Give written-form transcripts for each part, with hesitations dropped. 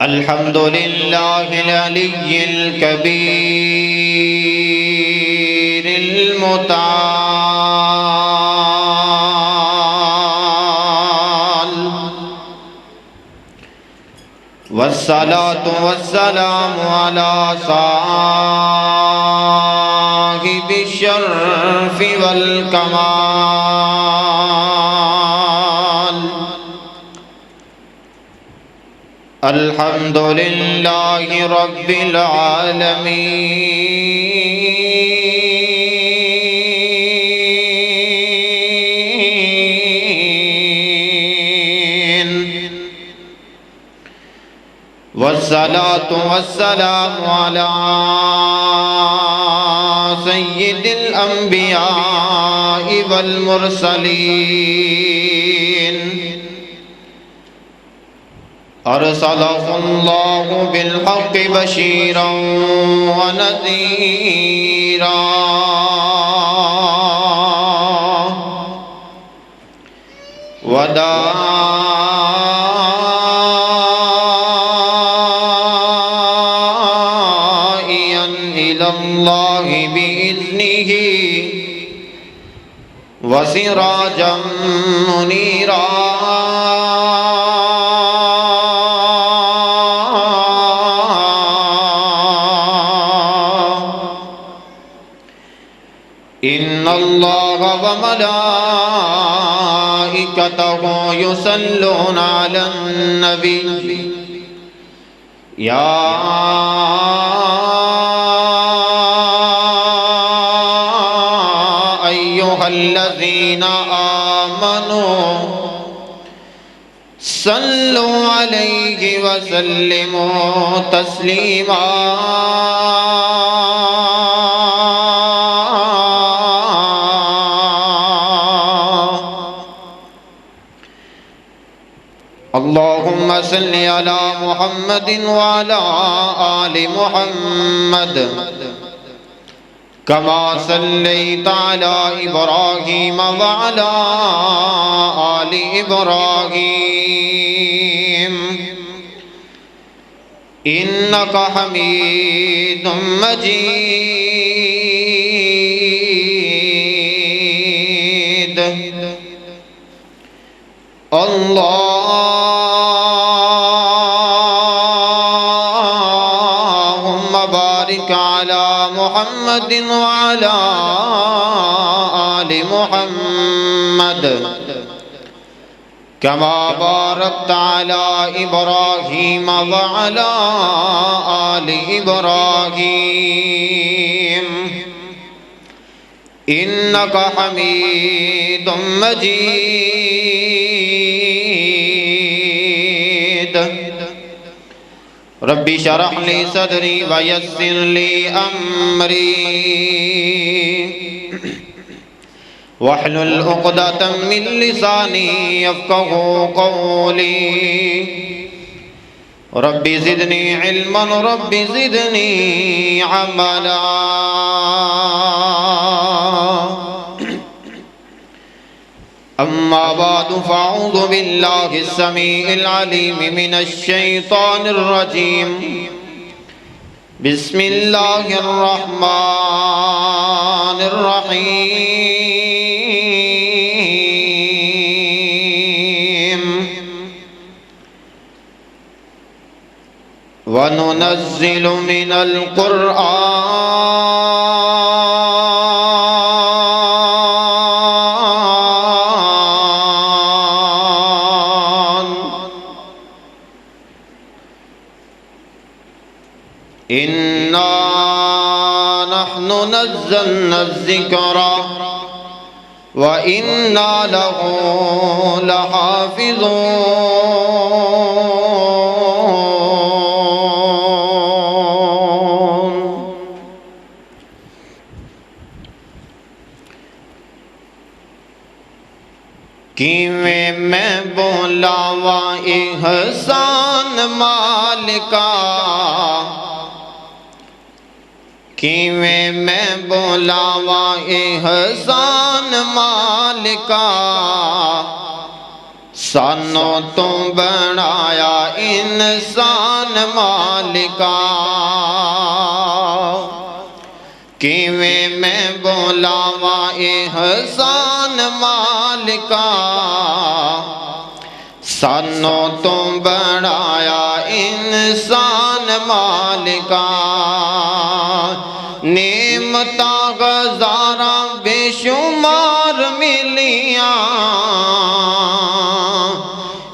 الحمد لله العلي الكبير المتعال، والصلاة والسلام على صاحب الشرف والكمال. الحمد لله رب العالمين، والصلاة والسلام على سيد الأنبياء والمرسلين. أرسله الله بالحق بشيرا ونذيرا، وداعيا إلى الله بإذنه وسراجا منيرا. إن الله وملائكته يصلون على النبي يا أيها الذين آمنوا صلوا عليه وسلموا تسليما. اللهم صل على محمد وعلى آل محمد كما صليت على إبراهيم وعلى آل إبراهيم إنك حميد مجيد. اللهم بارك على محمد وعلى آل محمد كما باركت على إبراهيم وعلى آل إبراهيم إنك حميد مجيد. رب اشرح لي صدري ويسر لي أمري واحلل عقدة من لساني يفقهوا قولي. رب زدني علما رب زدني عملا. أما بعد فأعوذ بالله السميع العليم من الشيطان الرجيم. بسم الله الرحمن الرحيم. وننزل من القرآن إنا نحن نزلنا الذكر وإنا له لحافظون. کیویں میں بولاواں احسان مالکا، کیویں میں بولاواں احسان مالکا، سانوں تو بنایا انسان مالکا کیویں میں بولاواں احسان مالکا سانوں تو بنایا انسان مالکا نعمتاں ہزاراں بے شمار ملیاں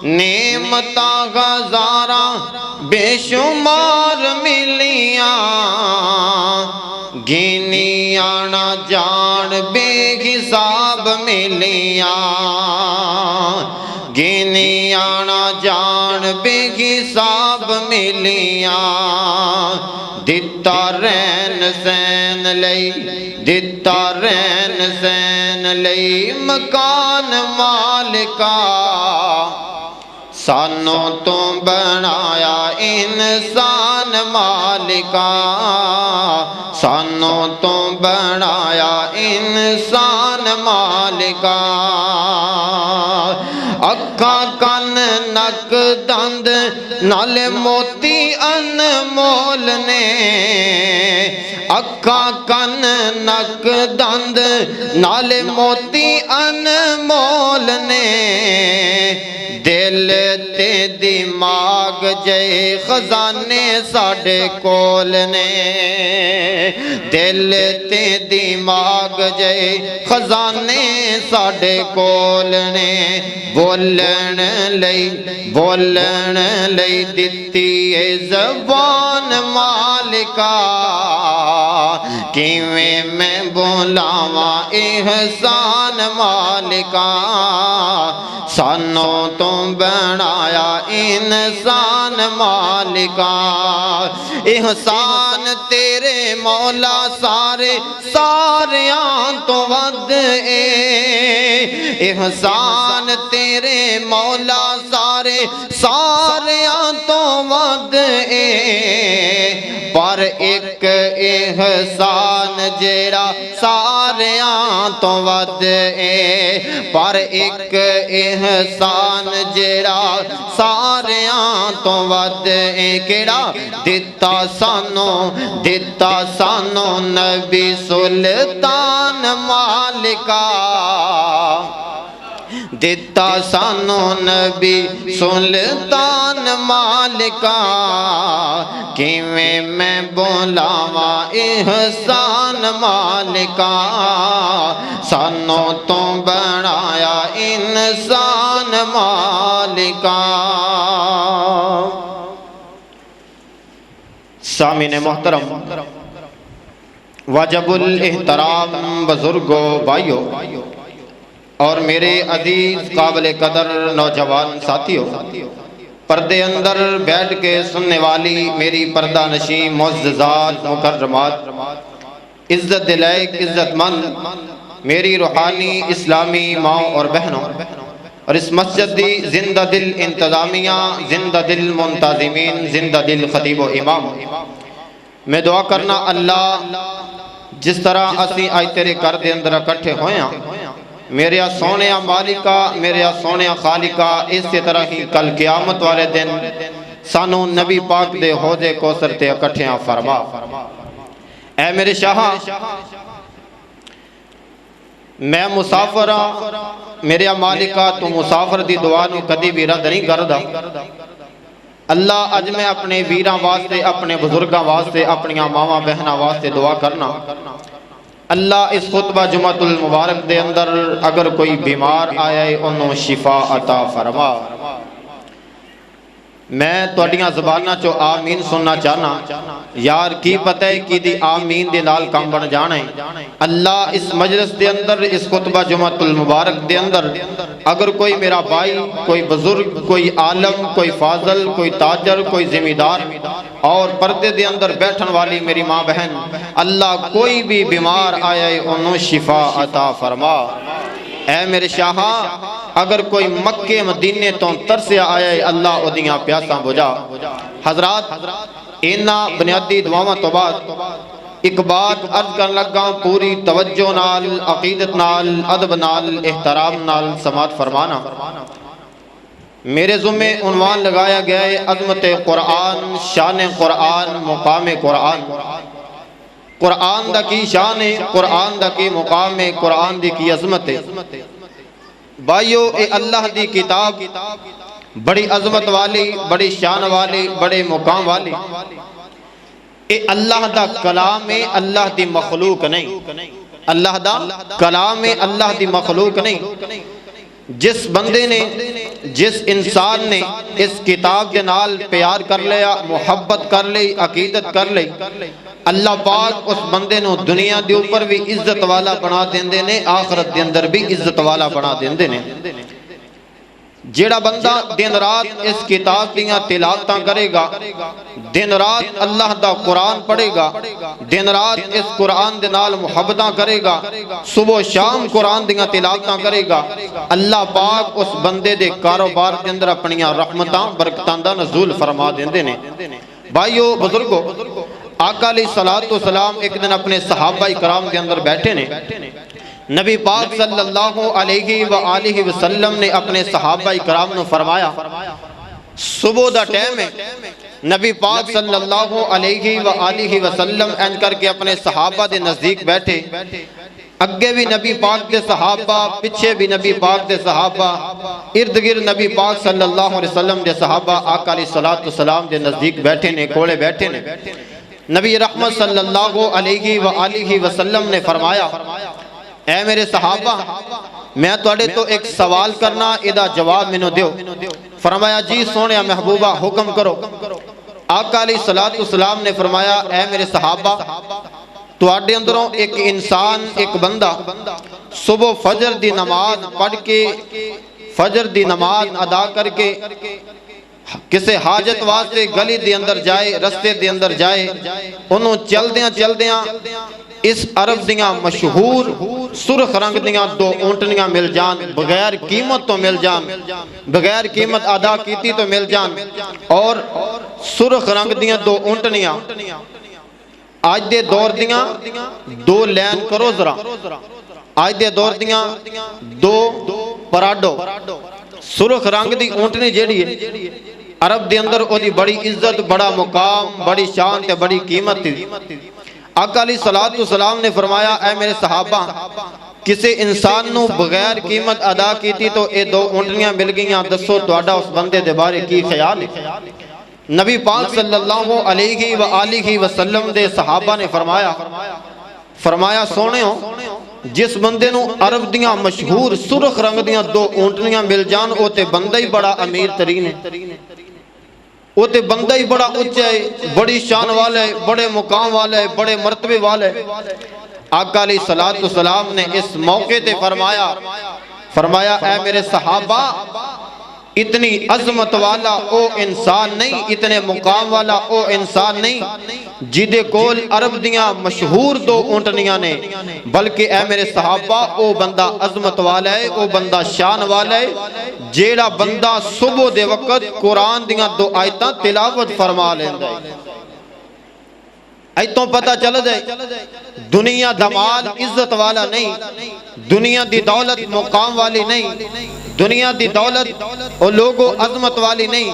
نعمتاں ہزاراں بے شمار ملیاں گنیاں نہ جان بے حساب ملیاں گنیاں نہ جان بے حساب ملیاں دتا رہن سین لئی دتا رہن سین لئی مکان مالکا سانوں تو بنایا انسان مالکا سانوں تو بنایا انسان مالکا اکھاں کن نک دند نال موتی انمول نے اکھاں کن نک دند نال موتی انمول نے دل تے دماغ جے خزانے ساڈے کول نے دل تے دماغ جے خزانے ساڈے کول نے بولن لئی دتی اے زبان مالکا کیویں میں بولاواں احسان مالکا سانوں تو بنایا انسان مالکا احسان تیرے مولا ساریاں تو ود اے احسان تیرے مولا ساریاں تو ود اے پر ایک احسان جیڑا ساریاں تو ود اے پر ایک احسان جیڑا ساریاں تو ود اے کیڑا دتا سانوں نبی سلطان مالکا دتا سانوں نبی سلطان مالکا کیویں میں بولاواں احسان مالکا سانوں تو بنایا انسان مالکا سامعین محترم واجب الاحترام بزرگوں بھائیوں اور میرے عزیز قابل قدر نوجوان ساتھیوں پردے اندر بیٹھ کے سننے والی میری پردہ نشین معززات مکرمات عزت دلائق عزت مند میری روحانی اسلامی ماں اور بہنوں اور اس مسجد دی زندہ دل انتظامیہ زندہ دل منتظمین زندہ دل خطیب و امام میں دعا کرنا اللہ جس طرح اسی آئی تیرے کر دے اندر اکٹھے ہویاں میرے سونیا مالکا میرے سونیا خالقا اسی طرح ہی کل قیامت والے دن سانو نبی پاک دے حوضے کوثر تے اکٹھیاں فرما اے میرے شاہ میں مسافر ہاں میرے مالکا تو مسافر دی دعا نو کدی بھی رد نہیں کردا اللہ اج میں اپنے ویراں واسطے اپنے بزرگاں واسطے اپنی ماواں بہناں واسطے دعا کرنا اللہ اس خطبہ جمعۃ المبارک دے اندر اگر کوئی بیمار آیا ہے انہوں شفا عطا فرما میں توڑیاں زبانہ چو آمین سننا چاہنا یار کی پتہ ہے کی دی آمین دے نال کام بن جانا ہے اللہ اس مجلس دے اندر اس خطبہ جمعۃ المبارک دے اندر اگر کوئی میرا بھائی کوئی بزرگ کوئی عالم کوئی فاضل کوئی تاجر کوئی ذمہ دار اور پردے دے اندر بیٹھن والی میری ماں بہن اللہ کوئی بھی بیمار آیا ہے انہوں شفا عطا فرما اے میرے شاہاں اگر کوئی مکہ مدینے تو ترسے آیا ہے اللہ ادیاں پیاساں بجا حضرات اینا بنیادی دعاواں تو بعد ایک بات عرض کرن لگا پوری توجہ نال عقیدت نال ادب نال احترام نال سماعت فرمانا میرے ذمے عنوان لگایا گیا ہے عظمت قرآن، شان قرآن، مقام قرآن۔ قرآن دا کی شان ہے، قرآن دا کی مقام ہے، قرآن دی کی عظمت ہے۔ بھائیو، اے اللہ دی کتاب بڑی عظمت والی، بڑی شان والی، بڑے مقام والی۔ اے اللہ دا کلام ہے، اللہ دی مخلوق نہیں۔ اللہ دا کلام ہے، اللہ دی مخلوق نہیں۔ جس بندے نے، جس انسان نے اس کتاب کے نال پیار کر لیا، محبت کر لی، عقیدت کر لی، اللہ پاک اس بندے نو دنیا دے اوپر بھی عزت والا بنا دیندے نے، آخرت دے اندر بھی عزت والا بنا دیندے نے۔ جیڑا بندہ دن رات اس کتاب دیاں تلاوتاں کرے گا، دن رات اللہ دا قرآن پڑھے گا، دن رات اس قرآن دے نال محبتاں کرے گا، صبح و شام قرآن دیاں تلاوتاں کرے گا، اللہ پاک اس بندے دے کاروبار دے اندر اپنیاں رحمتاں برکتاں دا نزول فرما دیندے نے۔ بھائیو بزرگو، آقا علیہ الصلوۃ والسلام ایک دن اپنے صحابہ کرام کے اندر بیٹھے نے۔ نبی پاک صلی اللہ علیہ وآلہ وسلم نے اپنے صحابہ کرام نے فرمایا، صبح دا ٹائم ہے، نبی پاک صلی اللہ علیہ وآلہ وسلم این کر کے اپنے صحابہ دے نزدیک بیٹھے، اگے بھی نبی پاک دے صحابہ، پیچھے بھی نبی پاک دے صحابہ، ارد گرد نبی پاک صلی اللہ علیہ وسلم دے صحابہ آقا علیہ الصلوۃ والسلام دے نزدیک بیٹھے نے، کولے بیٹھے نے۔ نبی رحمت صلی اللہ علیہ وآلہ وسلم نے فرمایا، اے میرے صحابہ، میں توڑے تو ایک سوال کرنا، ادھا جواب منو دیو۔ فرمایا جی سونے محبوبہ حکم کرو۔ آقا علیہ السلام نے فرمایا، اے میرے صحابہ، توڑے اندروں ایک انسان، ایک بندہ صبح فجر دی نماز پڑھ کے، فجر دی نماز ادا کر کے کسے حاجت واسطے گلی دے اندر جائے، رستے دے اندر جائے، انہوں چل دیاں اس عرب دیاں مشہور سرخ رنگ دیاں دو اونٹنیاں مل جان، بغیر قیمت تو مل جان، بغیر قیمت ادا کیتی تو مل جان، اور سرخ رنگ دیاں دو اونٹنیاں آج دے دور دیاں دو لین کرو ذرا، آج دے دور دیاں دو پراڈو، سرخ رنگ دی اونٹنی جیڑی ہے عرب دے اندر او دی بڑی عزت، بڑا مقام، بڑی شان تے بڑی قیمت تھی۔ آقا علیہ السلام نے فرمایا، اے میرے صحابہ، کسے انسان نو بغیر قیمت ادا کیتی تو اے دو اونٹنیاں مل گئیاں، دسو تواڈا اس بندے دے بارے کی خیال ہے؟ نبی پاک صلی اللہ علیہ وآلہ وسلم دے صحابہ نے فرمایا سونےو، جس بندے نو عرب دیاں مشہور سرخ رنگ دیاں دو اونٹنیاں مل جان، او تے بندہ ہی بڑا امیر ترین ہے، وہ تے بندہ ہی بڑا اچھا ہے، بڑی شان والا ہے، بڑے مقام والا ہے، بڑے مرتبے والا ہے۔ آقا علیہ السلام نے اس موقع تے فرمایا اے میرے صحابہ، اتنی عظمت والا او انسان نہیں، اتنے مقام والا او انسان نہیں جیدے کول عرب دیاں مشہور دو اونٹنیاں نے، بلکہ اے میرے صحابہ او بندہ عظمت والا ہے، او بندہ شان والا ہے، جیڑا بندہ صبح دے وقت قرآن دیاں دو آیتاں تلاوت فرما لیندہ ہے۔ ایتوں پتہ چل جائے دنیا دمال عزت والا نہیں، دنیا دی دولت مقام والی نہیں، دنیا دی دولت اور لوگوں عظمت والی نہیں۔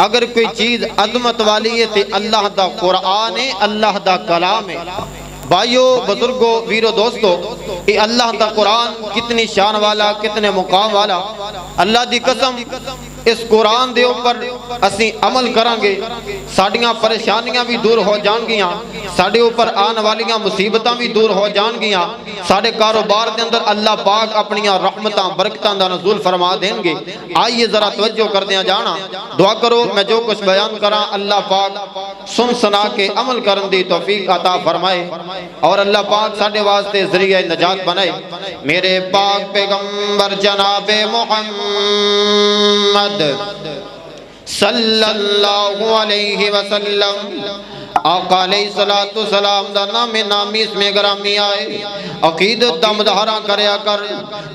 اگر کوئی چیز عظمت والی ہے تو اللہ دا قرآن ہے، اللہ دا کلام ہے۔ بھائیو بزرگو ویرو دوستو، یہ اللہ دا قرآن کتنی شان والا، کتنے مقام والا۔ اللہ دی قسم اس قرآن دے اوپر اسی عمل کرانگے، ساڑیاں پریشانیاں بھی دور ہو جان گیاں، ساڑے اوپر آن والیاں مصیبتاں بھی دور ہو جان گیاں، ساڑے کاروبار دے اندر اللہ پاک اپنیاں رحمتاں برکتاں دا نزول فرما دیں گے۔ آئیے ذرا توجہ کر دیا جانا، دعا کرو میں جو کچھ بیان کراں اللہ پاک سن سنا کے عمل کرن دی توفیق عطا فرمائے، اور اللہ پاک ساڑے واسطے ذریعہ نجات بنائے۔ میرے پاک پیغمبر جناب محمد صلی اللہ علیہ وسلم آقا علیہ السلام دا نام نامی اس میں گرامی آئے عقیدت دا مظاہرہ کریا کر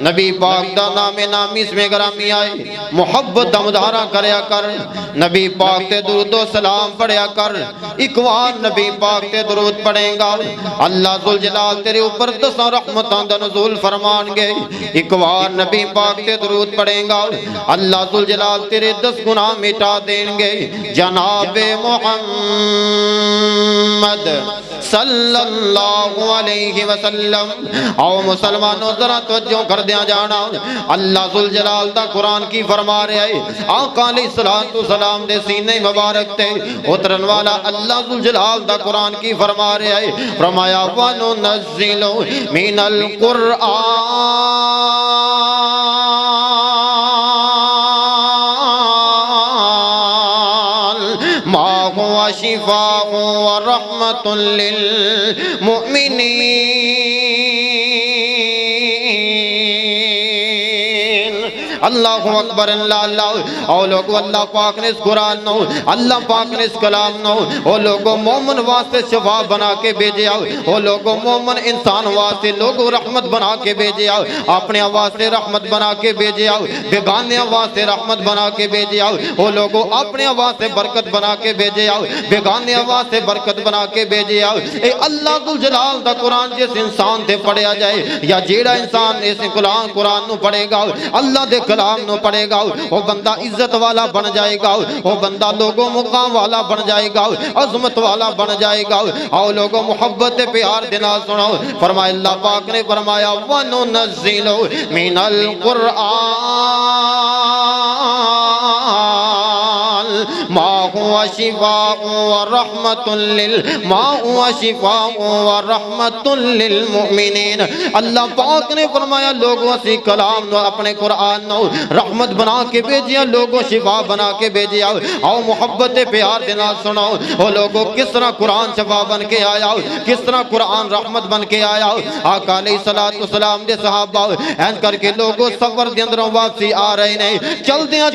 نبی پاک دا نام نامی اس میں گرامی آئے محبت دا مظاہرہ کریا کر نبی پاک تے درود و سلام پڑھیا کر اکوار نبی پاک تے درود پڑھیں گا اللہ ذوالجلال تیرے اوپر 10 رحمتاں دا نزول فرمان گے اکوار نبی پاک تے درود پڑھیں گا اللہ ذوالجلال تیرے 10 گناہ مٹا دیں گے جناب محمد صلی اللہ علیہ وسلم او مسلمانوں ذرا توجہ کر دیا جانا اللہ ذوالجلال دا قرآن کی فرما رہے ہیں آقا علیہ السلام دے سینے مبارک تے اترن والا اللہ ذوالجلال دا قرآن کی فرما رہے ہیں فرمایا وَنُنَزِّلُ مِنَ الْقُرْآنِ مَا هُوَ شِفَاءٌ وَرَحْمَةٌ لِّلْمُؤْمِنِينَ اللہ اکبر اللہ او لوگو اللہ پاک نے اس قرآن نو اللہ پاک نے اس کلام نو او لوگو مومن واسطے شفا بنا کے بھیجے آؤ او لوگو مومن انسان واسطے لوگو رحمت بنا کے بھیجے آؤ اپنے واسطے رحمت بنا کے بھیجے آؤ بیگانے واسطے رحمت بنا کے بھیجے آؤ او لوگو اپنے واسطے برکت بنا کے بھیجے آؤ بیگانے واسطے برکت بنا کے بھیجے آؤ اے اللہ ذوالجلال دا قرآن جس انسان تے پڑھیا جائے یا جیڑا انسان اس قرآن نو پڑھے گا اللہ دے کلام نو پڑھے گا وہ بندہ عزت والا بن جائے گا وہ بندہ لوگوں مقام والا بن جائے گا عظمت والا بن جائے گا اور لوگوں محبت پیار دینا سنو فرمایا اللہ پاک نے فرمایا وَنُنَزِّلُ مِنَ الْقُرْآنِ مَا هُوَ شِفَاءٌ وَرَحْمَةٌ لِّلْمُؤْمِنِينَ اللہ پاک نے فرمایا لوگوں اسی کلام نو اپنے قرآن نو رحمت بنا کے بھیجیا لوگوں شفا بنا کے بھیجیا آؤ محبت پیار دینا سنو وہ لوگوں کس طرح قرآن شفا بن کے آیا کس طرح قرآن رحمت بن کے آیا آقا علیہ السلام دے صحابہ این کر کے لوگوں سفر دے اندروں واپسی آ رہے نہیں چل دیا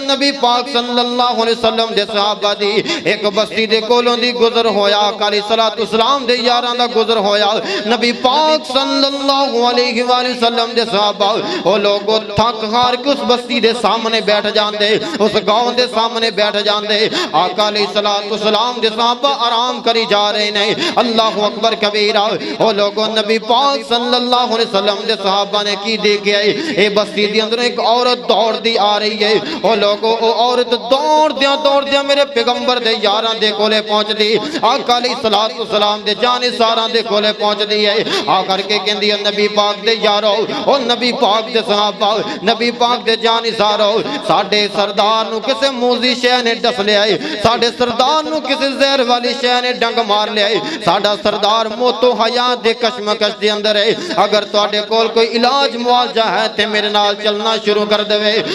نبی پاک صلی اللہ علیہ وسلم دے صحابہ دی ایک بستی دے کولوں دی گزر ہویا آقا علیہ السلام دے یاران دا گزر ہویا نبی پاک صلی اللہ علیہ وسلم دے صحابہ وہ لوگوں تھک ہار کے اس بستی دے سامنے بیٹھ جاندے اس گاؤں دے سامنے بیٹھ جاندے آقا علیہ السلام دے صحابہ آرام کری جا رہے ہیں اللہ اکبر کبیرہ وہ لوگوں نبی پاک صلی اللہ علیہ وسلم دے صحابہ نے کی دیکھے اے بستی دے اندر ایک عورت دوڑ دی آ رہی ہے وہ لوگوں عورت دوڑ دیا میرے پیغمبر دے یاراں دے کولے پہنچ دی آقا علیہ السلام دے جانے ساراں دے کولے پہنچ دی ہے آ کر کے کہندی ہے نبی پاک دے یارو او نبی پاک دے صحابہ نبی پاک دے جانی سارو ساڑھے سردار نو کسے موزی شے نے ڈس لے آئے ساڑھے سردار نو کسے زہر والی شے نے ڈنگ مار لے آئے ساڑھا سردار موتو حیات دے کشمکش دے اندر ہے اگر تو آڑے کول کوئی علاج معالجہ ہے تے میرے نال چلنا شروع کر دے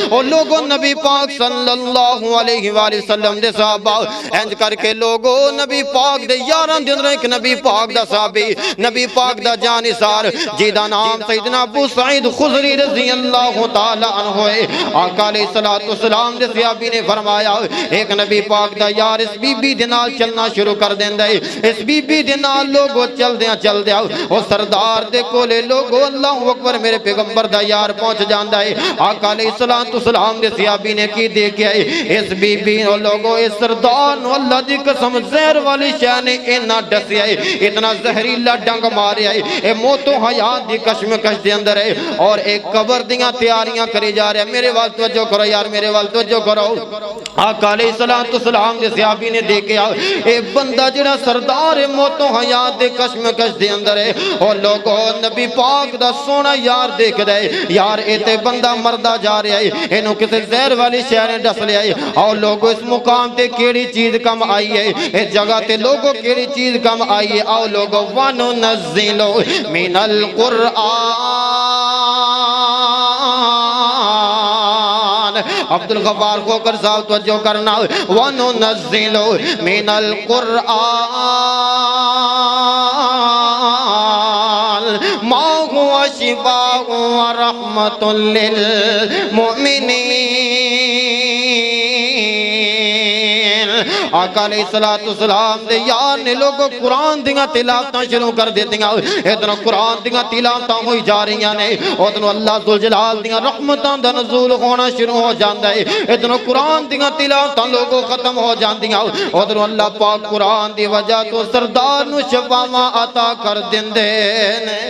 اور لوگوں نبی پاک صلی اللہ علیہ وآلہ وسلم دے صحابہ انج کر کے لوگوں نبی پاک دے یاران دے اندر ایک نبی پاک دا صحابی نبی پاک دا جانی سار جیدہ نام سیدنا ابو سعید خضری رضی اللہ تعالیٰ عنہ ہوئے آقا علیہ السلام دے صحابی نے فرمایا ایک نبی پاک دا یار اس بی بی دنال چلنا شروع کر دیں دے اس بی بی دنال لوگوں چل دیا وہ سردار دے کولے لوگوں اللہ اکبر میرے پیغمبر دا یار پہنچ جاندہ ہے آقا علیہ السلام دے صحابی نے کی دیکھے اس بی بی لوگوں اس سردار نو اللہ دی قسم زہر والی شاہ نے اینا ڈسی ہے اتنا زہریلا ڈنگ مارے ہے اے موتو حیات دی کشمکش دے اندر ہے اور ایک قبر دیاں تیاریاں کری جا رہے ہیں میرے وقت توجہ کرو یار میرے وقت توجہ کرو آقا علیہ السلام دے صحابی نے دیکھے اے بندہ جڑا سردار موتو حیات دے کشمکش دے اندر ہے اور لوگوں نبی پاک دا سونا یار دیکھ دے یار اے تے بندہ مردہ جا رہے ہیں انہوں کسے زہر والی شہر نے ڈس لے آئے اور لوگوں اس مقام تے کیڑی چیز کم آئی ہے اس جگہ تے لوگوں کیڑی چیز کم آئی ہے اور لوگوں وَنُنَزِّلُ مِنَ الْقُرْآنِ عبدالغفار خوکر صاحب توجہ کرنا وَنُنَزِّلُ مِنَ الْقُرْآنِ مَا هُوَ شِفَاءٌ وَرَحْمَةٌ لِّلْمُؤْمِنِينَ آقا علیہ السلام دے یار نے لوگوں قرآن دیاں تلاوتاں شروع کر دیتیاں ادھر قرآن دیاں تلاوتاں ہوئی جا رہی نے ادھر اللہ ذوالجلال دیاں رحمتاں دا نزول ہونا شروع ہو جاندا ہے ادھر قرآن دیاں تلاوتاں لوگوں ختم ہو جاندیاں ادھر اللہ پاک قرآن دی وجہ تو سردار نو شفاواں عطا کر دیندے نے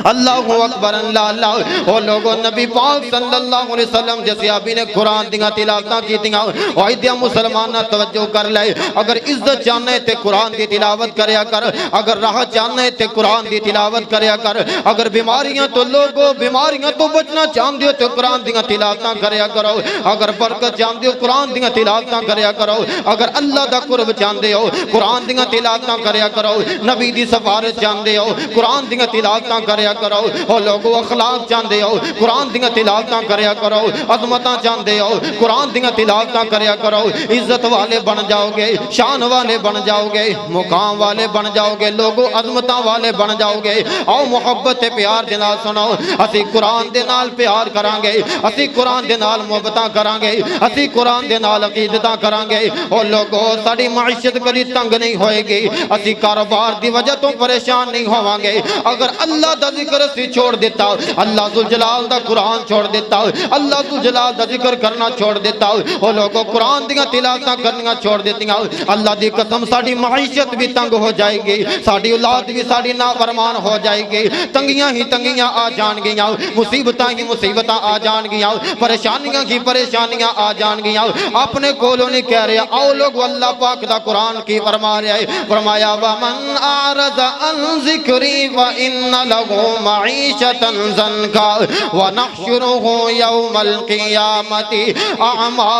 اللہ اکبر اللہ اللہ وہ لوگوں نبی پاک صلی اللہ علیہ وسلم جیسے ابھی نے قرآن دیاں تلاوتاں کی دیاں وائدیا مسلمانہ توجہ کر لے اگر عزت چاہنے تے قرآن دی تلاوت کریا کر اگر راہ چاہنے تے قرآن دی تلاوت کریا کر اگر بیماریاں تو لوگوں بیماریاں تو بچنا چاہن دیو تے قرآن دیاں تلاوتاں کریا کرو اگر برکت چاہن دیو قرآن دیاں تلاوتاں کریا کرو اگر اللہ دا قرب چاہن دیو قرآن دیاں تلاوتاں کریا کرو نبی دی سفارت چاہن دیو قرآن دیاں تلاوتاں کریا کرو او لوگو اخلاق چاندے ہو قرآن دیاں تلاوتاں کریا کرو عظمتاں چاندے ہو قرآن دیاں تلاوتاں کریا کرو عزت والے بن جاؤ گے شان والے بن جاؤ گے مقام والے بن جاؤ گے لوگو عظمتاں والے بن جاؤ گے او محبت پیار دے نال سنو اسی قرآن دے نال پیار کران گے اسی قرآن دے نال محبتاں کران گے اسی قرآن دے نال عقیدتاں کران گے او لوگو ساڈی معیشت کدی تنگ نہیں ہوئے گی اسی کاروبار دی وجہ تو پریشان نہیں ہوواں گے اگر اللہ دا ذکر سے چھوڑ دیتا اللہ ذوالجلال دا قرآن چھوڑ دیتا اللہ ذوالجلال دا ذکر کرنا چھوڑ دیتا وہ لوگوں قرآن دیاں تلاوتاں کرنا چھوڑ دیتیاں اللہ دی قسم ساڈی معیشت بھی تنگ ہو جائے گی ساڈی اولاد بھی ساڈی نافرمان ہو جائے گی تنگیاں ہی تنگیاں آ جان گیاں مصیبتاں ہی مصیبتاں آ جان گیاں پریشانیاں ہی پریشانیاں آ جان گیاں اپنے کولوں نہیں کہہ رہے آؤ لوگ اللہ پاک دا قرآن کی فرما رہے ہیں فرمایا وَمَنْ أَعْرَضَ عَنْ ذِكْرِي فَإِنَّ لَهُ معیشة ضنکا ونحشره یوم القیامت اعما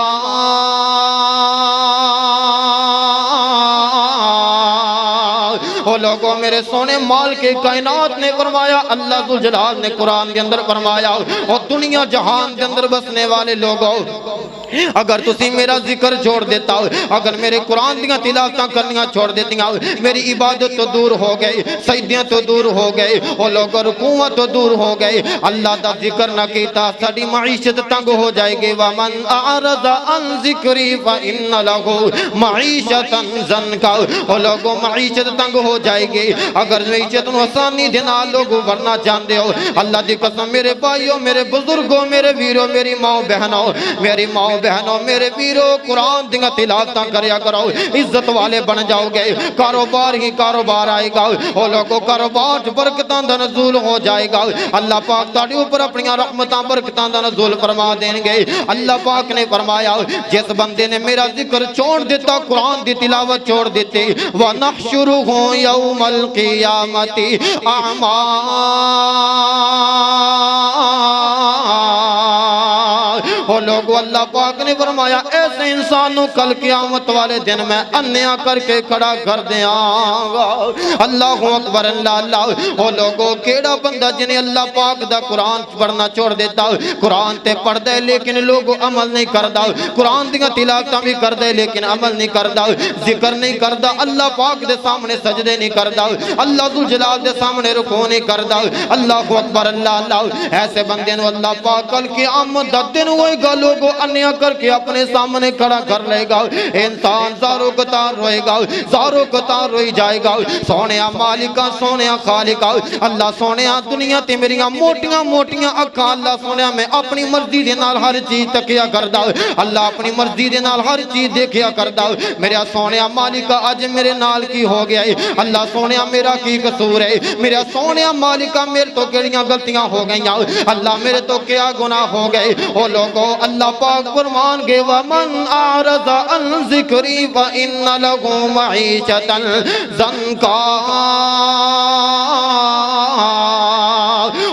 وہ لوگوں میرے سونے مال کے کائنات نے فرمایا اللہ ذوالجلال نے قرآن کے اندر فرمایا اور دنیا جہان کے اندر بسنے والے لوگوں اگر تسی میرا ذکر چھوڑ دیتا ہو اگر میرے قرآن دیاں تلاوتاں کرنیاں چھوڑ دیتی ہو میری عبادت تو دور ہو گئی سجدیاں تو دور ہو گئے وہ لوگ رکوعاں تو دور ہو گئے اللہ دا ذکر نہ کیتا ساڈی معیشت تنگ ہو جائے گی وَمَنْ أَعْرَضَ عَنْ ذِكْرِي فَإِنَّ لَهُ مَعِيشَةً ضَنْكَا وہ لوگوں معیشت تنگ ہو جائے گی اگر معیشت نو آسانی دے نال لوگ ورنا چاہندے ہو اللہ دی قسم میرے بھائیو میرے بزرگوں میرے ویرو میری ماں بہنوں میری ماں بہنوں میرے ویرو قرآن دیاں تلاوتاں کریا کرو عزت والے بن جاؤ گے کاروبار ہی کاروبار آئے گا وہ لوگوں کاروبار برکتاں دا نزول ہو جائے گا اللہ پاک تہاڈے اوپر اپنی رحمتاں برکتاں دا نزول فرما دیں گے اللہ پاک نے فرمایا جس بندے نے میرا ذکر چھوڑ دیتا قرآن دی تلاوت چھوڑ دیتے وَنَحْشُرُهُ يَوْمَ الْقِيَامَةِ أَعْمَى وہ لوگوں اللہ پاک نے فرمایا ایسے انسانوں کل قیامت والے دن میں انیا کر کے کھڑا کر دیا گا اللہ اکبر اللہ اللہ وہ لوگوں کیڑا بندہ جنہیں اللہ پاک دا قرآن پڑھنا چھوڑ دیتا قرآن تے پڑھ دے لیکن لوگ عمل نہیں کردا قرآن دیاں تلاوتاں بھی کر دے لیکن عمل نہیں کردا ذکر نہیں کردا اللہ پاک دے سامنے سجدے نہیں کردا اللہ ذوالجلال دے سامنے رکوع نہیں کردا اللہ اکبر اللہ اللہ ایسے بندے نو اللہ پاک کل قیامت دا دن ہوئے گا لوگوں انیا کر کے اپنے سامنے کھڑا کر لے گا انسان زارو قطار روئے گا زارو قطار روئی جائے گا سونیا مالکہ سونیا خالقہ اللہ سونیا دنیا تے میریاں موٹیاں موٹیاں اکھاں اللہ سونیا میں اپنی مرضی دے نال ہر چیز تکیا کردا اللہ اپنی مرضی دے نال ہر چیز دیکھیا کردا میرا سونیا مالکہ اج میرے نال کی ہو گیا ہے اللہ سونیا میرا کی قصور ہے میرا سونیا مالکہ میرے تو کیڑیاں غلطیاں ہو گئیاں اللہ میرے تو کیا گناہ ہو گئے او لوگوں اللہ پاک فرمان گے وَمَنْ أَعْرَضَ عَنْ ذِكْرِي فَإِنَّ لَهُ مَعِيشَةً ضَنْكَا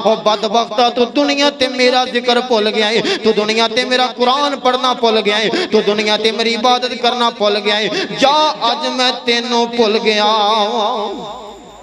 او بدبختہ تو دنیا تے میرا ذکر پھول گیا ہے تو دنیا تے میرا قرآن پڑھنا پھول گیا ہے تو دنیا تے میری عبادت کرنا پھول گیا ہے جا اج میں تینوں پھول گیا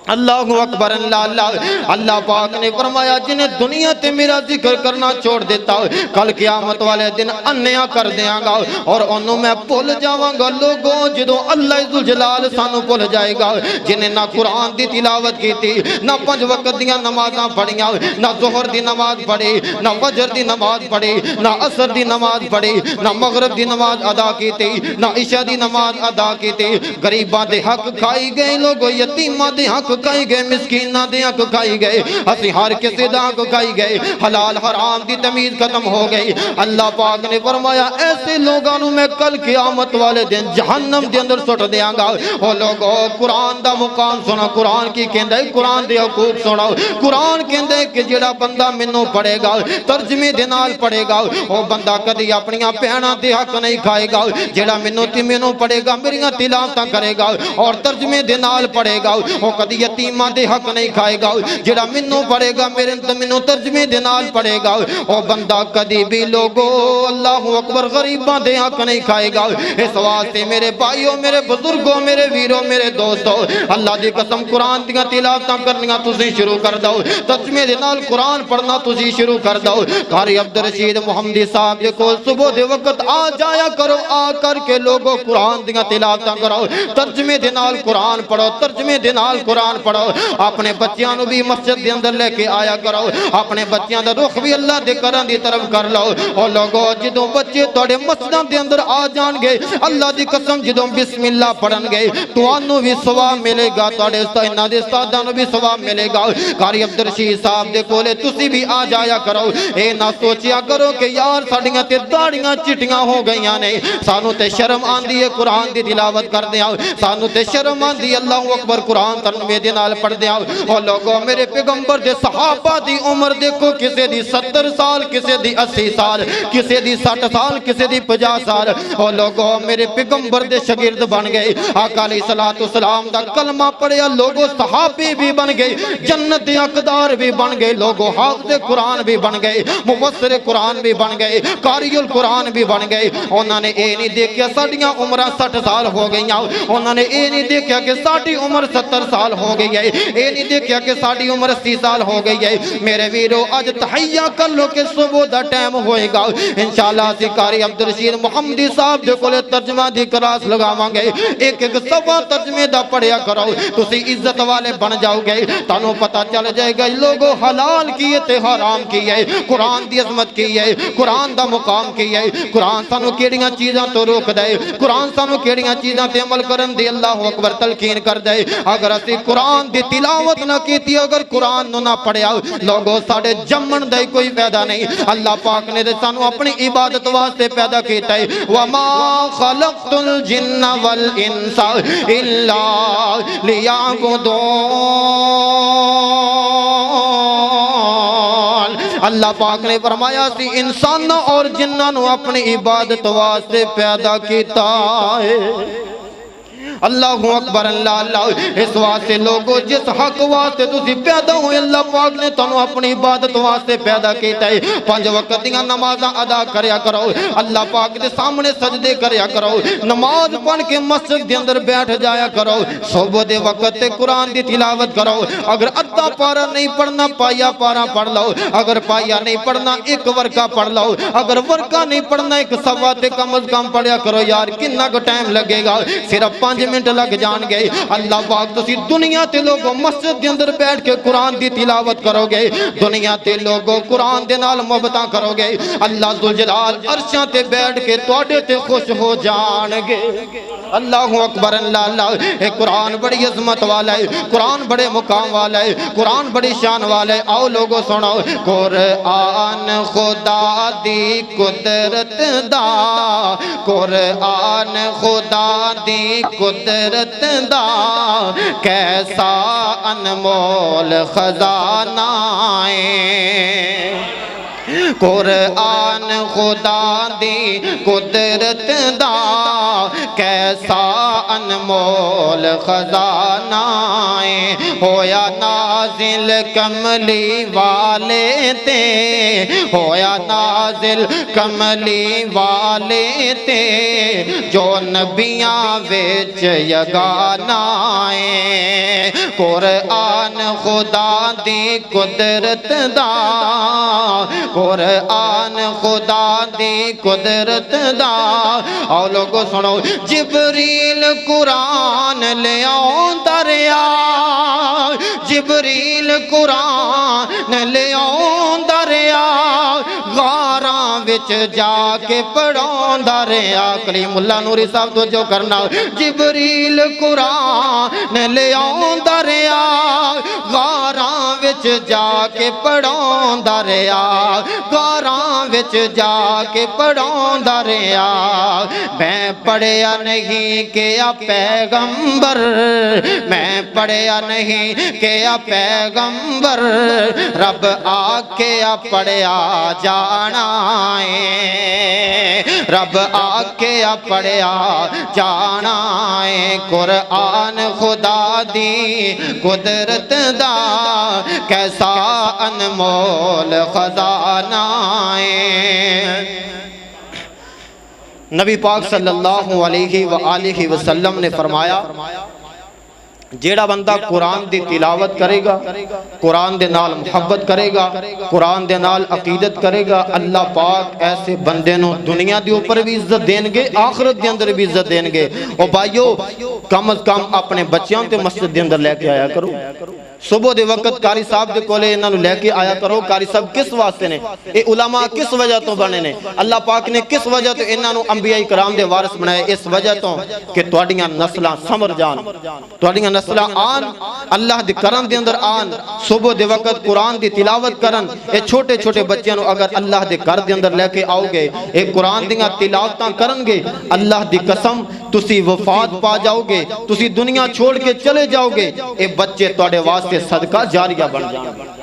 اللہ اکبر اللہ اللہ اللہ پاک نے فرمایا جنہیں دنیا تے میرا ذکر کرنا چھوڑ دیتا کل قیامت والے دن انیا کر دیاں گا اور انہوں میں بھول جاواں گا لوگوں جدوں اللہ ذوالجلال سانو بھول جائے گا جنہیں نہ قرآن دی تلاوت کی تھی نہ 5 وقت دیاں نمازاں پڑھیاں نہ ظہر دی نماز پڑھی نہ فجر دی نماز پڑھی نہ عصر دی نماز پڑھی نہ مغرب دی نماز ادا کی تھی نہ عشاء دی نماز ادا کی تھی غریباں دے حق کھائی گئے لوگوں یتیماں دے حق کھائی گئے مسکیناں دے حق کھائی گئے اسی ہر کسی دا حق کھائی گئے حلال حرام دی تمیز ختم ہو گئی اللہ پاک نے فرمایا ایسے لوگاں نوں میں کل قیامت والے دن جہنم دے اندر سٹ دیاں گا او لوگو قرآن دا مقام سنا قرآن کی کہندے قرآن دے حقوق سنا قرآن کہندے کہ جڑا بندہ مینوں پڑھے گا ترجمے دے نال پڑھے گا او بندہ کدی اپنیاں بہناں دے حق نہیں کھائے گا جڑا مینوں پڑھے گا میریاں تلاوتاں کرے گا اور ترجمے دے نال پڑھے گا او کدی یتیماں دے حق نہیں کھائے گا جڑا مینوں پڑھے گا مینوں ترجمے دے نال پڑھے گا او بندہ کدی بھی لوگو اللہ اکبر غریباں دے حق نہیں کھائے گا اس واسطے میرے بھائیو میرے بزرگوں میرے ویروں میرے دوستو اللہ دی قسم قرآن دیاں تلاوتاں کرنیاں تسی شروع کر دو ترجمے دے نال قرآن پڑھنا تسی شروع کر دو قاری عبدالرشید محمدی صاحب دے کول صبح دے وقت آ جایا کرو آ کر کے لوگوں قرآن دیاں تلاوتاں کرو ترجمے دے نال قرآن پڑھو ترجمے دے نال قرآن پڑھو اپنے بچیاں نو بھی مسجد دے اندر لے کے آیا کرو اپنے بچیاں دا رخ بھی اللہ دے کرن دی طرف کر لو او لوگو جدوں بچے تواڈے مسجداں دے اندر آ جان گے اللہ دی قسم جدوں بسم اللہ پڑھن گے تانوں بھی ثواب ملے گا تواڈے انہاں دے استاداں نو بھی ثواب ملے گا قاری عبدالرشید صاحب دے کولے تسی بھی آ جایا کرو اے نہ سوچیا کرو کہ یار ساڈیاں تے داڑیاں چٹیاں ہو گئیاں نے سانو تے شرم آندی ہے قرآن دی تلاوت کردیاں سانو تے شرم آندی اللہ اکبر قرآن ترجمے دے نال پڑھ دیاں او لوگو میرے پیغمبر دے صحابہ دی عمر دیکھو کسے دی 70 سال کسے دی 80 سال کسے دی 60 سال کسے دی 50 سال او لوگو میرے پیغمبر دے شاگرد بن گئے آقا علیہ السلام دا کلمہ پڑھیا لوگوں صحابی بھی بن گئے جنت دے حقدار بھی بن گئے لوگوں حافظ قرآن بھی بن گئے مفسر قرآن بھی بن گئے قاری القرآن بھی بن گئے انہوں نے اے نہیں دیکھیا ساڈیاں عمرہ 60 سال ہو گئیاں انہوں نے اے نہیں دیکھیا کہ ساڈی عمر 70 سال ہو گئی ہے اے نہیں دیکھیا کہ ساڈی عمر 80 سال ہو گئی ہے میرے ویرو اج تحیہ کر لو کہ صبح دا ٹائم ہوئے گا انشاءاللہ اسی قاری عبدالرشید محمدی صاحب دے کولے ترجمہ دی کلاس لگاواں گے ایک ایک صفحہ ترجمے دا پڑھیا کرو تسی عزت والے بن جاؤ گے تانوں پتہ چل جائے گا لوگو حلال کیے تے حرام کیے قرآن دی عظمت کیے قرآن دا مقام کیے قرآن سانو کیڑیاں چیزاں تو روک دے قرآن سانو کیڑیاں چیزاں تے عمل کرن دی اللہ اکبر تلقین کر دے اگر اسی قرآن دی تلاوت نہ کیتی اگر قرآن نہ پڑھیا لوگوں ساڑے جمن دے کوئی پیدا نہیں اللہ پاک نے سانو اپنی عبادت واسطے پیدا کیتا ہے وَمَا خَلَقْتُ الْجِنَّ وَالْإِنسَ إِلَّا لِيَعْبُدُونَ اللہ پاک نے فرمایا سی انسان اور جنوں اپنی عبادت واسطے پیدا کیتا ہے اللہ اکبر اللہ اللہ اس واسطے لوگوں جس حق واسطے تسی پیدا ہوئے اللہ پاک نے تانوں اپنی عبادت واسطے پیدا کیتا ہے 5 وقت دیاں نمازاں ادا کریا کرو اللہ پاک دے سامنے سجدے کریا کرو نماز پڑھ کے مسجد دے اندر بیٹھ جایا کرو صبح دے وقت تے قرآن دی تلاوت کرو اگر ادھا پارا نہیں پڑھنا پایا پارا پڑھ لو اگر پایا نہیں پڑھنا ایک ورقہ پڑھ لو اگر ورقہ نہیں پڑھنا ایک صفحہ تے کم از کم پڑھیا کرو یار کتنا کو ٹائم لگے گا صرف 5 منٹ لگ جان گئے اللہ پاک تسی دنیا تے لوگوں مسجد دے اندر بیٹھ کے قرآن دی تلاوت کرو گے دنیا تے لوگوں قرآن دے نال محبتاں کرو گے اللہ ذوالجلال عرشاں تے بیٹھ کے تواڈے تے خوش ہو جان گے اللہ اکبر اللہ اللہ اے قرآن بڑی عظمت والا ہے قرآن بڑے مقام والا ہے قرآن بڑی شان والا ہے آؤ لوگوں سنو قرآن خدا دی قدرت دا قرآن خدا دی قدرت دا کیسا انمول خزانہ ہے قرآن خدا دی قدرت قدرت دا کیسا انمول خزانہ ہے ہویا نازل کملی والے تے ہویا نازل کملی والے تے جو نبیاں وچ یگانہ ہے قرآن خدا دی قدرت دا قرآن خدا دی قدرت دا او لوگو سنو جبریل قرآن لے آؤں دریا جبریل قرآن لے آؤں دریا غاراں وچ جا کے پڑھاؤں دریا کلیم اللہ نوری صاحب تو جو کرنا جبریل قرآن لے آؤں دریا غاراں وچ جا کے پڑھاؤں دریا غاراں وچ جا کے پڑھاؤں دریا میں پڑھیا نہیں کیا پیغمبر میں پڑھیا نہیں کیا پیغمبر رب آکے پڑھیا جانا ہے رب آکے پڑھیا جانا ہے قرآن خدا دی قدرت دا کیسا انمول خزانہ ہے نبی پاک صلی اللہ علیہ وآلہ وسلم نے فرمایا جیڑا بندہ قرآن دی تلاوت کرے گا قرآن دے نال محبت کرے گا قرآن دے نال عقیدت کرے گا اللہ پاک ایسے بندے نو دنیا دی اوپر بھی عزت دین گے آخرت دے اندر بھی عزت دین گے اور بھائیو کم از کم اپنے بچیاں تے مسجد دے اندر لے کے آیا کرو صبح دے وقت قاری صاحب دے کولے انہاں نو لے کے آیا کرو قاری صاحب کس واسطے نے اے علماء کس وجہ تو بنے نے اللہ پاک نے کس وجہ تو انہاں نو انبیاء کرام دے وارث بنائے اس وجہ تو کہ تواڈیاں نسلاں سمر جان تواڈیاں نسلاں آن اللہ دے کرم دے اندر آن صبح دے وقت قرآن دی تلاوت کرن اے چھوٹے چھوٹے بچیاں نو اگر اللہ دے گھر دے اندر لے کے آؤ گے اے قرآن دیاں تلاوتاں کرن گے اللہ دی قسم تسی وفات پا جاؤ گے تسی دنیا چھوڑ کے چلے جاؤ گے اے بچے تواڈے واسطے صدقہ جاریہ بن جان گے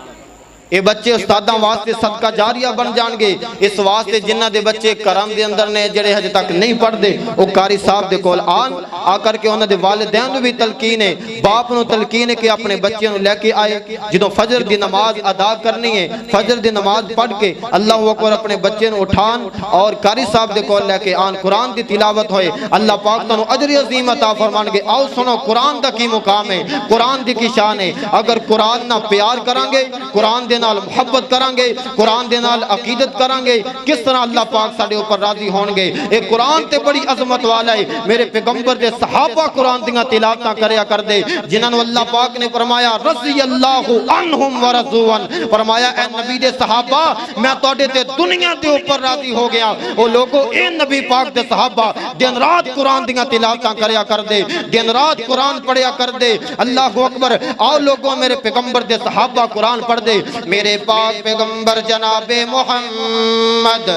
اے بچے استاداں واسطے صدقہ جاریہ بن جان گے اس واسطے جنہ دے بچے کرم دے اندر نے جڑے ہجے تک نہیں پڑھ دے او قاری صاحب دے کول آ کر کے انہاں دے والدین نو بھی تلقین ہے باپ نو تلقین ہے کہ اپنے بچے نو لے کے آئے جدوں فجر دی نماز ادا کرنی ہے فجر دی نماز پڑھ کے اللہ اکبر اپنے بچے نو اٹھان اور قاری صاحب دے کول لے کے آن قرآن دی تلاوت ہوئے اللہ پاک تانوں اجر عظیم عطا فرمان گے آؤ سنو قرآن دا کی مقام ہے قرآن دی کی شان ہے اگر قرآن نہ پیار کران گے قرآن دے نال محبت کرانگے قرآن دے نال عقیدت کرانگے کس طرح اللہ پاک ساڑے اوپر راضی ہونگے ایک قرآن تے بڑی عظمت والا ہے میرے پیغمبر دے صحابہ قرآن دیاں تلاوتاں کریا کر دے جنہاں نو اللہ پاک نے فرمایا رضی اللہ عنہم ورضوان فرمایا اے نبی دے صحابہ میں توڑے تے دنیا دے اوپر راضی ہو گیا او لوگوں اے نبی پاک دے صحابہ دن رات قرآن دیاں تلاوتاں کریا کر دے دن رات قرآن پڑھیا کر دے اللہ اکبر آؤ لوگوں میرے پیغمبر دے صحابہ قرآن پڑھ دے میرے پاک پیغمبر جناب محمد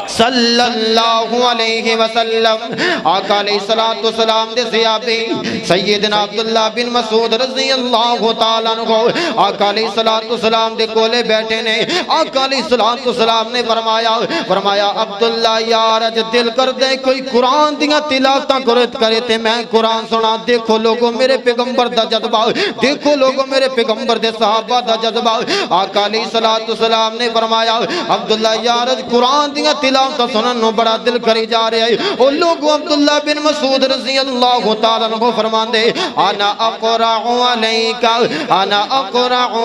صلی اللہ علیہ وسلم آقا علیہ السلام دے صحابی سیدنا عبداللہ بن مسعود رضی اللہ تعالیٰ عنہ آقا علیہ السلام دے کولے بیٹھے نے آقا علیہ السلام نے فرمایا عبداللہ یار اج دل کر دے کوئی قرآن دیاں تلاوتاں کرے تے میں قرآن سنا دیکھو لوگوں میرے پیغمبر دا جذبہ دیکھو لوگوں میرے پیغمبر دے صحابہ دا جذبہ آقا علیہ السلام نے فرمایا عبداللہ یار قرآن دیاں تلاوتاں سنن نو بڑا دل کری جا رہے ہیں او لوگوں عبداللہ بن مسعود رضی اللہ تعالیٰ عنہ فرمان دے انا اقرع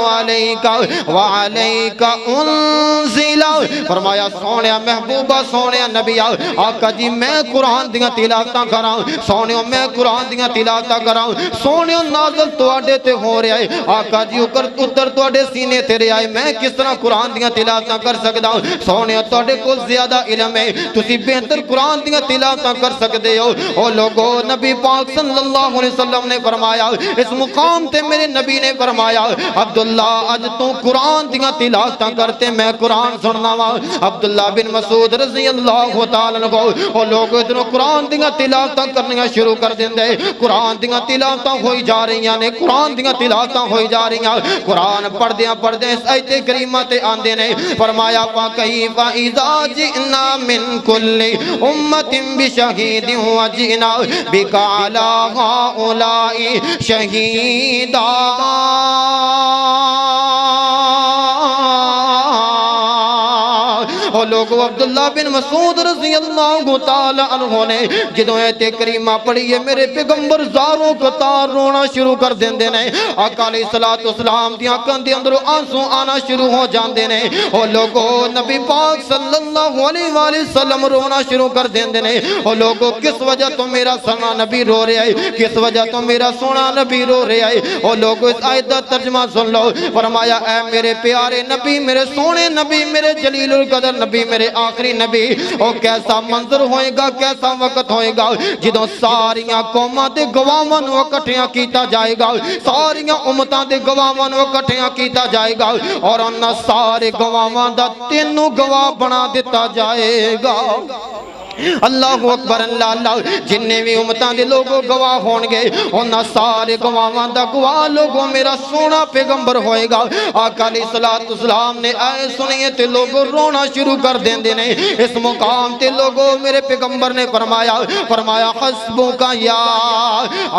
علیکا وعلیکا انزل فرمایا سونیا محبوبہ سونیا نبی آقا جی میں قرآن دیاں تلاوتاں کراں سونیا میں قرآن دیاں تلاوتاں کراں سونیا نازل تواڈے تے ہو رہا ہے آقا جی اتر تواڈے سینے تیرے آئے میں کس طرح قرآن دیاں تلاوتاں کر سکدا سونے تواڈے کول زیادہ علم ہے تسی بہتر قرآن دیاں تلاوتاں کر سکدے ہو او لوگو نبی پاک صلی اللہ علیہ وسلم نے فرمایا اس مقام تے میرے نبی نے فرمایا عبداللہ اج تو قرآن دیاں تلاوتاں کرتے میں قرآن سننا وا عبداللہ بن مسعود رضی اللہ تعالیٰ عنہ او لوگو ادھر قرآن دیاں تلاوتاں کرنیاں شروع کر دیندے قرآن دیاں تلاوتاں ہوئی جا رہی ہیں قرآن دیاں تلاوتاں ہوئی جا رہی ہیں قرآن پڑھ دیں اس آیت کریمہ تے آندے نے فرمایا فَكَيْفَ إِذَا جِئْنَا جئنا من کل امت بشہید وجئنا بک علی ہؤلاء شہیدا اور لوگوں عبداللہ بن مسعود رضی اللہ تعالی عنہ نے جدوں ایت کریمہ پڑھی ہے میرے پیغمبر زاروں قطار رونا شروع کر دیندے نے آقا علیہ السلام دی آنکھاں دے اندر آنسو آنا شروع ہو جاندے نے اور لوگوں نبی پاک صلی اللہ علیہ وآلہ وسلم رونا شروع کر دیندے نے اور لوگوں کس وجہ تو میرا سونا نبی رو رہا ہے کس وجہ تو میرا سونا نبی رو رہا ہے اور لوگوں اس آیت دا ترجمہ سن لو فرمایا اے میرے پیارے نبی میرے سونے نبی میرے جلیل القدر نبی میرے آخری نبی او کیسا منظر ہوئے گا کیسا وقت ہوئے گا جدوں ساریاں قوماں دے گواہاں نوں اکٹھیاں کیتا جائے گا ساریاں امتاں دے گواہاں نوں اکٹھیاں کیتا جائے گا اور انہاں سارے گواہاں دا تینوں گواہ بنا دیتا جائے گا اللہ اکبر اللہ اللہ جننے بھی امتاں دے لوگوں گواہ ہون گے انہاں سارے گواہاں دا گواہ لوگوں میرا سونا پیغمبر ہوئے گا آقا علیہ السلام نے آئے سنیے تے لوگوں رونا شروع کر دیں دے نے اس مقام تے لوگوں میرے پیغمبر نے فرمایا حسبک یا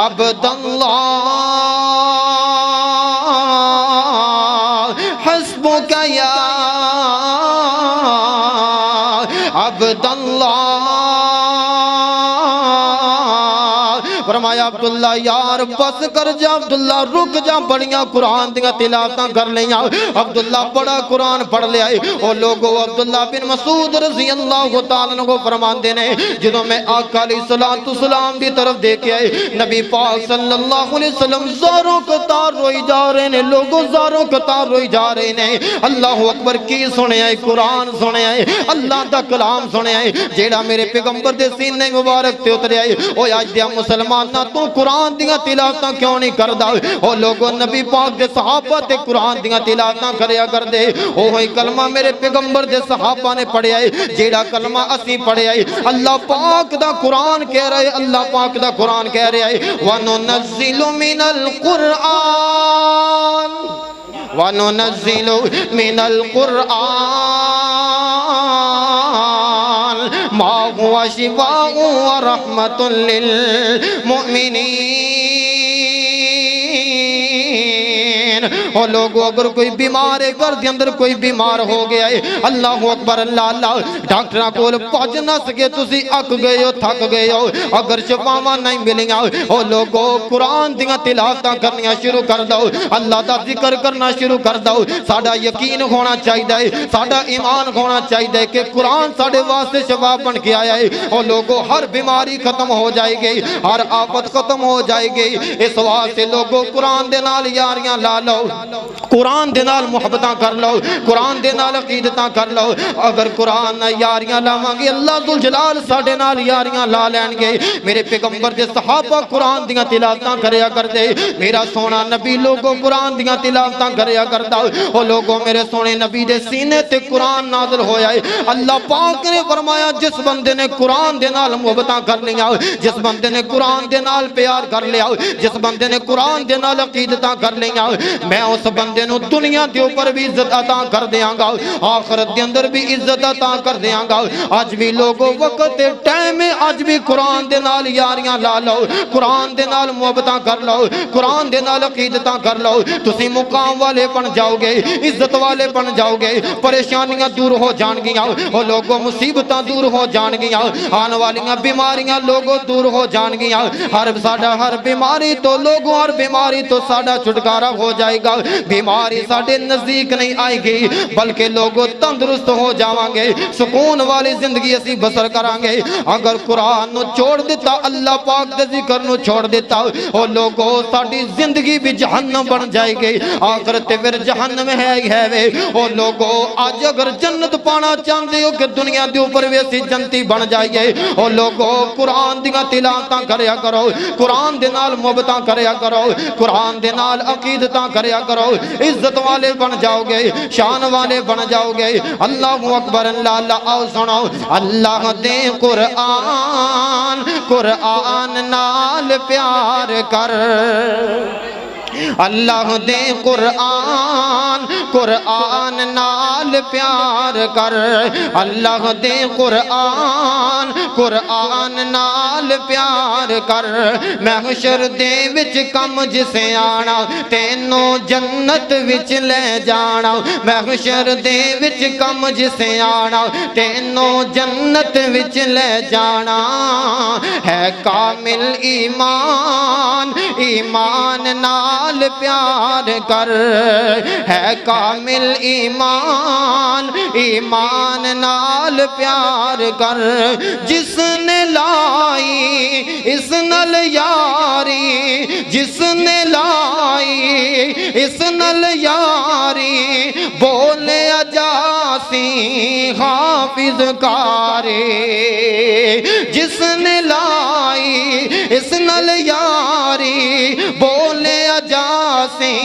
عبداللہ حسبک یا عبداللہ فرمایا عبداللہ یار بس کر جا عبداللہ رک جا بڑیاں قرآن دیا تلاوتاں کر لیاں عبداللہ بڑا قرآن پڑھ لے آئے اور لوگوں عبداللہ بن مسعود رضی اللہ تعالیٰ کو فرمان دینے جدوں میں آقا علیہ السلام دی طرف دیکھے آئے نبی پاک صلی اللہ علیہ وسلم زاروں قطار روئی جا رہے ہیں لوگوں زاروں قطار روئی جا رہے ہیں اللہ اکبر کی سنے آئے قرآن سنے آئے اللہ دا کلام سنے آئے جیڑا میرے پیغمبر دے سینے مبارک تے اترے آئے اوہ آج دیا مسلمان نہ تو قرآن دیا تلاوتاں کیوں نہیں کردہ او لوگوں نبی پاک دے صحابہ تے قرآن دیا تلاوتاں کریا کر دے اوہی کلمہ میرے پیغمبر دے صحابہ نے پڑھے آئے جیڑا کلمہ اسی پڑھے آئے اللہ پاک دا قرآن کہہ رہے اللہ پاک دا قرآن کہہ رہے آئے وَنُنَزِّلُ مِنَ الْقُرْآنِ وَنُنَزِّلُ مِنَ الْقُرْآنِ مَا هُوَ شِفَاءٌ وَرَحْمَةٌ لِّلْمُؤْمِنِينَ اور لوگوں اگر کوئی بیمار ہے گھر دے اندر کوئی بیمار ہو گیا ہے اللہ اکبر اللہ اللہ ڈاکٹراں کول پہنچ نہ سکے تسی اک گئے ہو تھک گئے ہو اگر شفاواں نہیں ملیاں او لوگوں قرآن دیاں تلاوتاں کرنیاں شروع کر دو اللہ دا ذکر کرنا شروع کر دو ساڈا یقین ہونا چاہیے ساڈا ایمان ہونا چاہیے کہ قرآن ساڈے واسطے شفا بن کے آیا ہے او لوگوں ہر بیماری ختم ہو جائے گی ہر آفت ختم ہو جائے گی اس واسطے لوگوں قرآن دے نال یاریاں لا لو قرآن دے نال محبتاں کر لو قرآن دے نال عقیدتاں کر لو اگر قرآن نہ یاریاں لاواں گے اللہ ذوالجلال ساڈے نال یاریاں لا لین گے میرے پیغمبر دے صحابہ قرآن دیاں تلاوتاں کریا کر دے میرا سونا نبی لوگوں قرآن دیاں تلاوتاں کریا کردا او لوگوں میرے سونے نبی دے سینے تے قرآن نازل ہویا ہے اللہ پاک نے فرمایا جس بندے نے قرآن دے نال محبتاں کر لیا جس بندے نے قرآن دے نال پیار کر لیا جس بندے نے قرآن دے نال عقیدتاں کر لیا میں اس بندے نو دنیا دے اوپر بھی عزت عطا کر دیاں گا آخرت دے اندر بھی عزت عطا کر دیاں گا آج بھی لوگوں وقت ٹائم میں آج بھی قرآن دے نال یاریاں لا لو قرآن دے نال محبتاں کر لو قرآن دے نال عقیدتاں کر لو تسی مقام والے بن جاؤ گے عزت والے بن جاؤ گے پریشانیاں دور ہو جان گیاں اور لوگوں مصیبتاں دور ہو جان گیاں آن والیاں بیماریاں لوگوں دور ہو جان گیاں ہر بیماری تو لوگوں ہر بیماری تو ساڈا چھٹکارا ہو جائے گا بیماری ساڈے نزدیک نہیں آئے گی بلکہ لوگوں تندرست ہو جاواں گے سکون والی زندگی اسی بسر کران گے اگر قرآن نو چھوڑ دیتا اللہ پاک دے ذکر نو چھوڑ دیتا اور لوگوں ساڈی زندگی بھی جہنم بن جائے گی آخرت پھر جہنم ہے وے اور لوگوں آج اگر جنت پانا چاہتے ہو کہ دنیا دے اوپر بھی اسی جنتی بن جائیے اور لوگوں قرآن دیاں تلاوتاں کریا کرو قرآن دے نال محبتاں کریا کرو قرآن دے نال عقیدتاں کریا کرو عزت والے بن جاؤ گے شان والے بن جاؤ گے اللہ اکبر اللہ اللہ آؤ سنو اللہ دے قرآن نال پیار کر اللہ دے قرآن نال نال پیار کر اللہ دے قرآن قرآن نال پیار کر محشر دے وچ کم جسے آنا تینوں جنت وچ لے جانا محشر دے وچ کم جسے آنا تینوں جنت وچ لے جانا ہے کامل ایمان ایمان نال پیار کر ہے کامل ایمان ایمان نال پیار کر جس نے لائی اس نال یاری جس نے لائی اس نال یاری بولے اجاسی حافظ کاری جس نے لائی اس نال یاری بولے اجاسی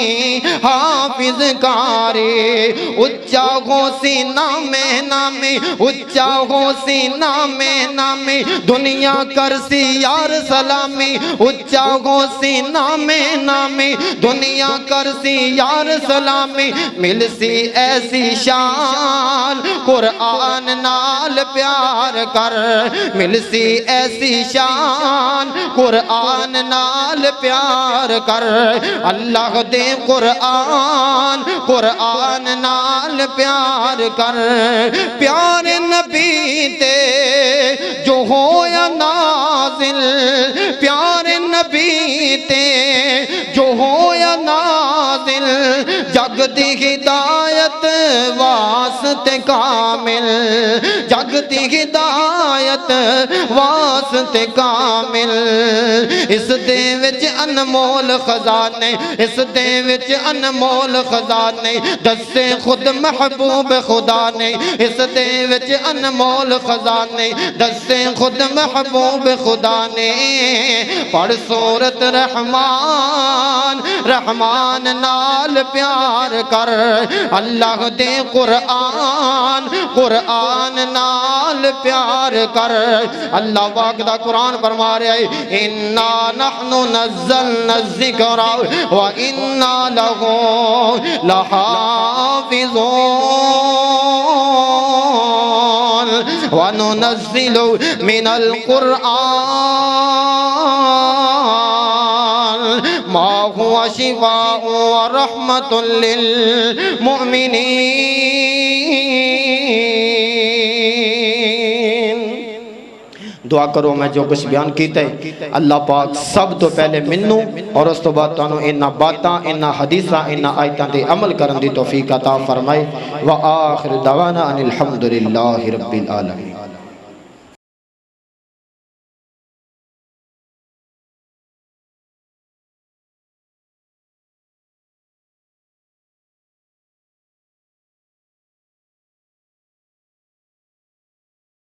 حافظ کاری اچا ہو سینہ میں نامی اچا ہو سینہ میں نامی دنیا کرسی یار سلامی اچا ہو سینہ میں نامی دنیا کرسی یار سلامی ملسی ایسی شان قرآن نال پیار کر ملسی ایسی شان قرآن نال پیار کر اللہ دے قرآن قرآن نال پیار کر پیار نبی تے جو ہو یا نازل پیار نبی تے جو ہو یا نازل جگ دی ہدایت واسطے کامل جگ دی ہدایت واسطے کامل اس دے وچ انمول خزانے اس دے وچ انمول خزانے دسے خود محبوب خدا نے اس دے وچ انمول خزانے دسے خود محبوب خدا نے پڑھ سورت رحمان رحمان نال پیار کر اللہ دے قرآن قرآن نال پیار کر اللہ پاک دا قرآن فرما رہا ہے انا نحن نزلنا الذکر وانا لہ لحافظون وننزل من القرآن ما هو شفاء ورحمة للمؤمنين دعا کرو میں جو کچھ بیان کیتا ہے اللہ پاک سب تو پہلے منو اور اس تو بعد تانوں انہاں باتاں انہاں حدیثاں انہاں آیتاں دے عمل کرن دی توفیق عطا فرمائے وآخر دعوانا ان الحمدللہ رب العالمین